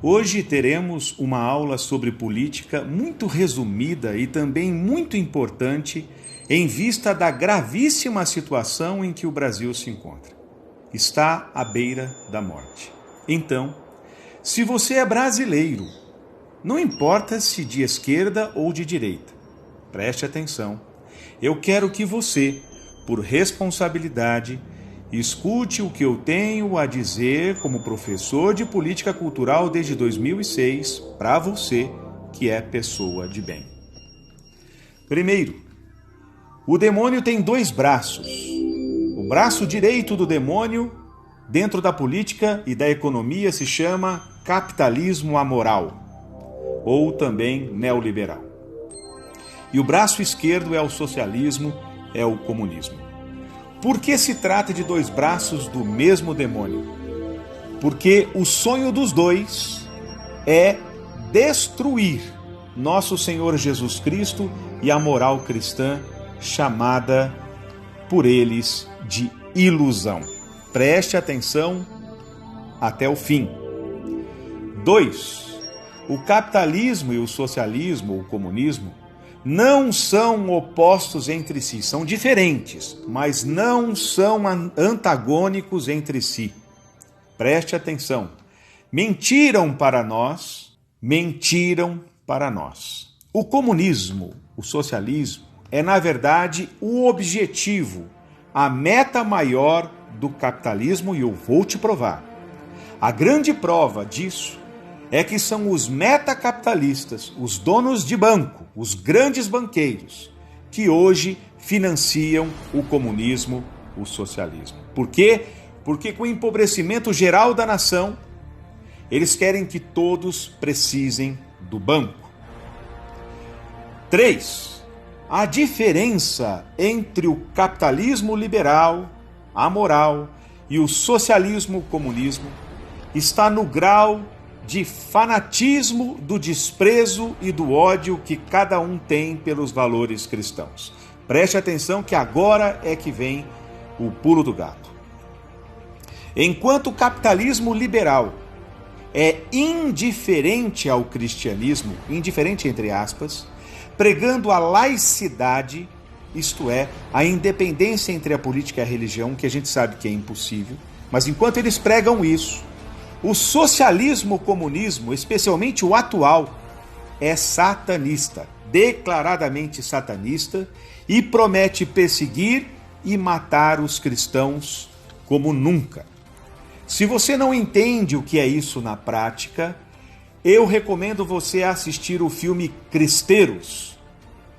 Hoje teremos uma aula sobre política muito resumida e também muito importante em vista da gravíssima situação em que o Brasil se encontra. Está à beira da morte. Então, se você é brasileiro, não importa se de esquerda ou de direita, preste atenção. Eu quero que você, por responsabilidade, escute o que eu tenho a dizer como professor de política cultural desde 2006 para você que é pessoa de bem. Primeiro, o demônio tem dois braços. O braço direito do demônio dentro da política e da economia se chama capitalismo amoral, ou também neoliberal. E o braço esquerdo é o socialismo, é o comunismo. Por que se trata de dois braços do mesmo demônio? Porque o sonho dos dois é destruir nosso Senhor Jesus Cristo e a moral cristã, chamada por eles de ilusão. Preste atenção até o fim. 2. O capitalismo e o socialismo, o comunismo, não são opostos entre si, são diferentes, mas não são antagônicos entre si. Preste atenção. Mentiram para nós. O comunismo, o socialismo, é na verdade o objetivo, a meta maior do capitalismo, e eu vou te provar. A grande prova disso é que são os metacapitalistas, os donos de banco, os grandes banqueiros, que hoje financiam o comunismo, o socialismo. Por quê? Porque com o empobrecimento geral da nação, eles querem que todos precisem do banco. 3. A diferença entre o capitalismo liberal, amoral, e o socialismo comunismo está no grau de fanatismo, do desprezo e do ódio que cada um tem pelos valores cristãos. Preste atenção que agora é que vem o pulo do gato. Enquanto o capitalismo liberal é indiferente ao cristianismo, indiferente entre aspas, pregando a laicidade, isto é, a independência entre a política e a religião, que a gente sabe que é impossível, mas enquanto eles pregam isso, o socialismo comunismo, especialmente o atual, é satanista, declaradamente satanista, e promete perseguir e matar os cristãos como nunca. Se você não entende o que é isso na prática, eu recomendo você assistir o filme Cristeiros,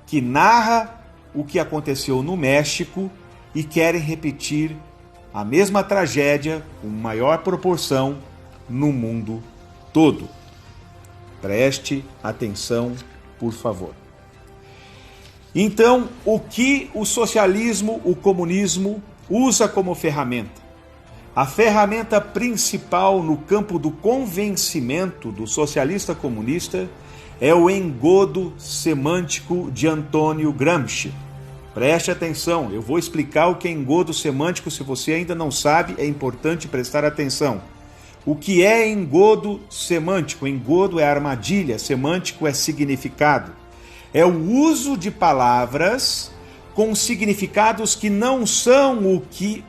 que narra o que aconteceu no México e querem repetir a mesma tragédia com maior proporção no mundo todo. Preste atenção, por favor. Então, o que o socialismo, o comunismo usa como ferramenta? A ferramenta principal no campo do convencimento do socialista comunista é o engodo semântico de Antônio Gramsci. Preste atenção, eu vou explicar o que é engodo semântico. Se você ainda não sabe, é importante prestar atenção. O que é engodo semântico? Engodo é armadilha, semântico é significado. É o uso de palavras com significados que não são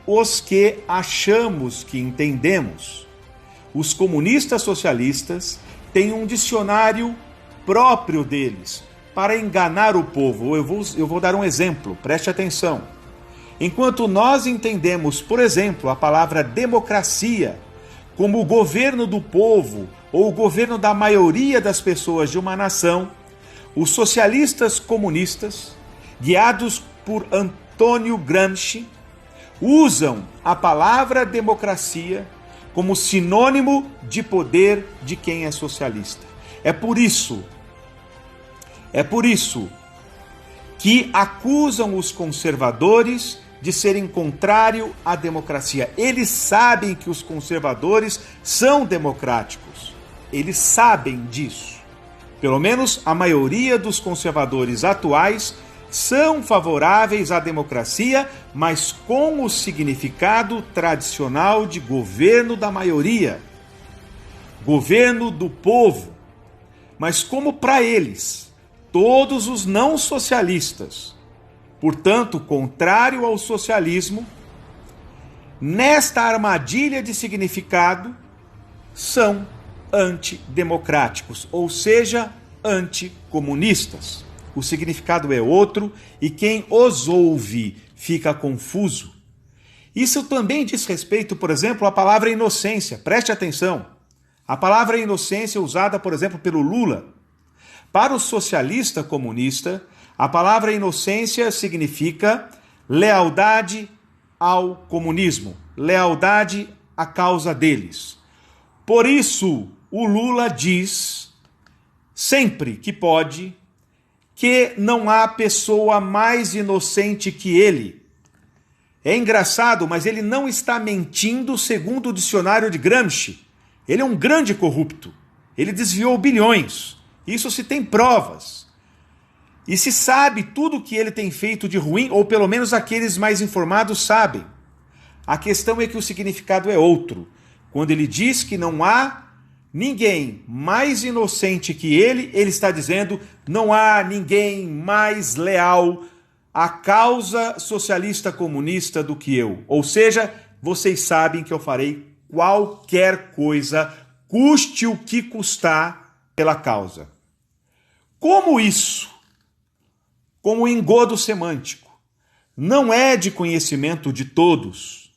os que achamos que entendemos. Os comunistas socialistas têm um dicionário próprio deles para enganar o povo. Eu vou dar um exemplo, preste atenção. Enquanto nós entendemos, por exemplo, a palavra democracia como o governo do povo ou o governo da maioria das pessoas de uma nação, os socialistas comunistas, guiados por Antônio Gramsci, usam a palavra democracia como sinônimo de poder de quem é socialista. É por isso que acusam os conservadores de serem contrário à democracia. Eles sabem que os conservadores são democráticos. Eles sabem disso. Pelo menos a maioria dos conservadores atuais são favoráveis à democracia, mas com o significado tradicional de governo da maioria. governo do povo. Mas como para eles, todos os não socialistas, portanto, contrário ao socialismo, nesta armadilha de significado, são antidemocráticos, ou seja, anticomunistas. O significado é outro e quem os ouve fica confuso. Isso também diz respeito, por exemplo, à palavra inocência. Preste atenção. A palavra inocência usada, por exemplo, pelo Lula. Para o socialista comunista, a palavra inocência significa lealdade ao comunismo, lealdade à causa deles. Por isso, o Lula diz, sempre que pode, que não há pessoa mais inocente que ele. É engraçado, mas ele não está mentindo segundo o dicionário de Gramsci. Ele é um grande corrupto. Ele desviou bilhões. Isso se tem provas. E se sabe tudo o que ele tem feito de ruim, ou pelo menos aqueles mais informados sabem. A questão é que o significado é outro. Quando ele diz que não há ninguém mais inocente que ele está dizendo não há ninguém mais leal à causa socialista comunista do que eu. Ou seja, vocês sabem que eu farei qualquer coisa, custe o que custar, pela causa. Como isso, como engodo semântico, não é de conhecimento de todos,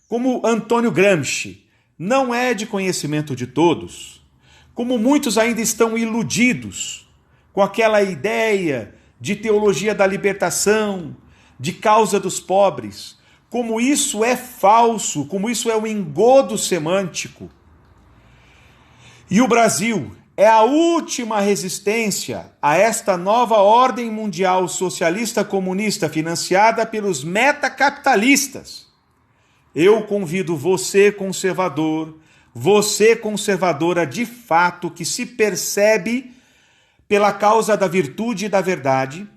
como Antônio Gramsci, não é de conhecimento de todos, como muitos ainda estão iludidos com aquela ideia de teologia da libertação, de causa dos pobres, como isso é falso, como isso é um engodo semântico. E o Brasil é a última resistência a esta nova ordem mundial socialista comunista financiada pelos metacapitalistas. Eu convido você, conservadora de fato, que se percebe pela causa da virtude e da verdade,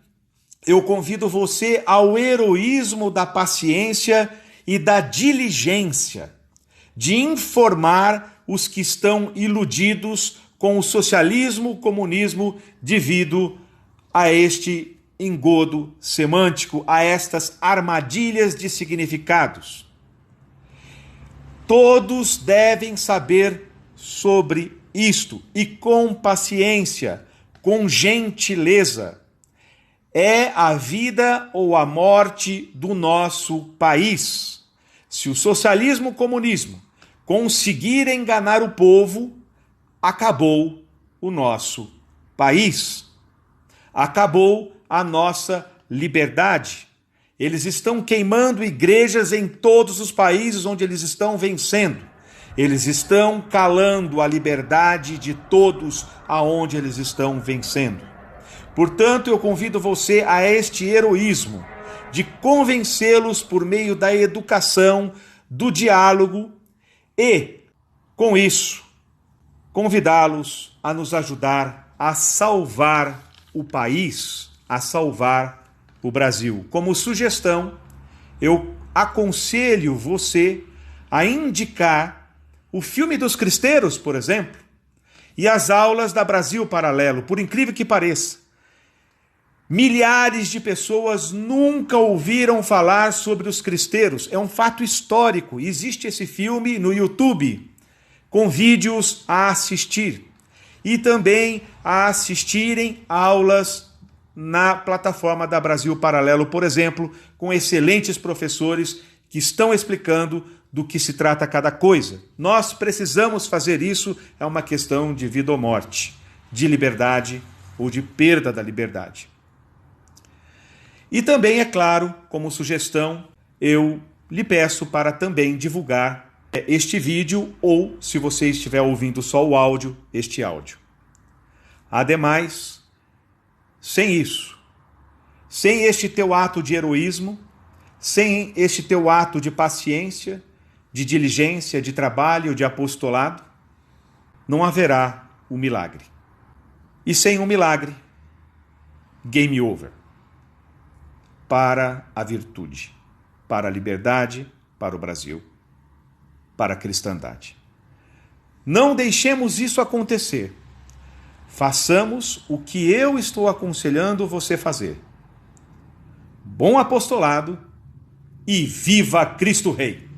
eu convido você ao heroísmo da paciência e da diligência, de informar os que estão iludidos com o socialismo, o comunismo, devido a este engodo semântico, a estas armadilhas de significados. Todos devem saber sobre isto e com paciência, com gentileza. É a vida ou a morte do nosso país. Se o socialismo e o comunismo conseguir enganar o povo, acabou o nosso país. Acabou a nossa liberdade. Eles estão queimando igrejas em todos os países onde eles estão vencendo. Eles estão calando a liberdade de todos aonde eles estão vencendo. Portanto, eu convido você a este heroísmo de convencê-los por meio da educação, do diálogo e, com isso, convidá-los a nos ajudar a salvar o país, a salvar o Brasil. Como sugestão, eu aconselho você a indicar o filme dos Cristeiros, por exemplo, e as aulas da Brasil Paralelo, por incrível que pareça. Milhares de pessoas nunca ouviram falar sobre os cristeiros. É um fato histórico. Existe esse filme no YouTube, com vídeos a assistir. E também a assistirem aulas na plataforma da Brasil Paralelo, por exemplo, com excelentes professores que estão explicando do que se trata cada coisa. Nós precisamos fazer isso, é uma questão de vida ou morte, de liberdade ou de perda da liberdade. E também, é claro, como sugestão, eu lhe peço para também divulgar este vídeo ou, se você estiver ouvindo só o áudio, este áudio. Ademais, sem isso, sem este teu ato de heroísmo, sem este teu ato de paciência, de diligência, de trabalho, de apostolado, não haverá o milagre. E sem o milagre, game over. Para a virtude, para a liberdade, para o Brasil, para a cristandade. Não deixemos isso acontecer. Façamos o que eu estou aconselhando você fazer. Bom apostolado e viva Cristo Rei!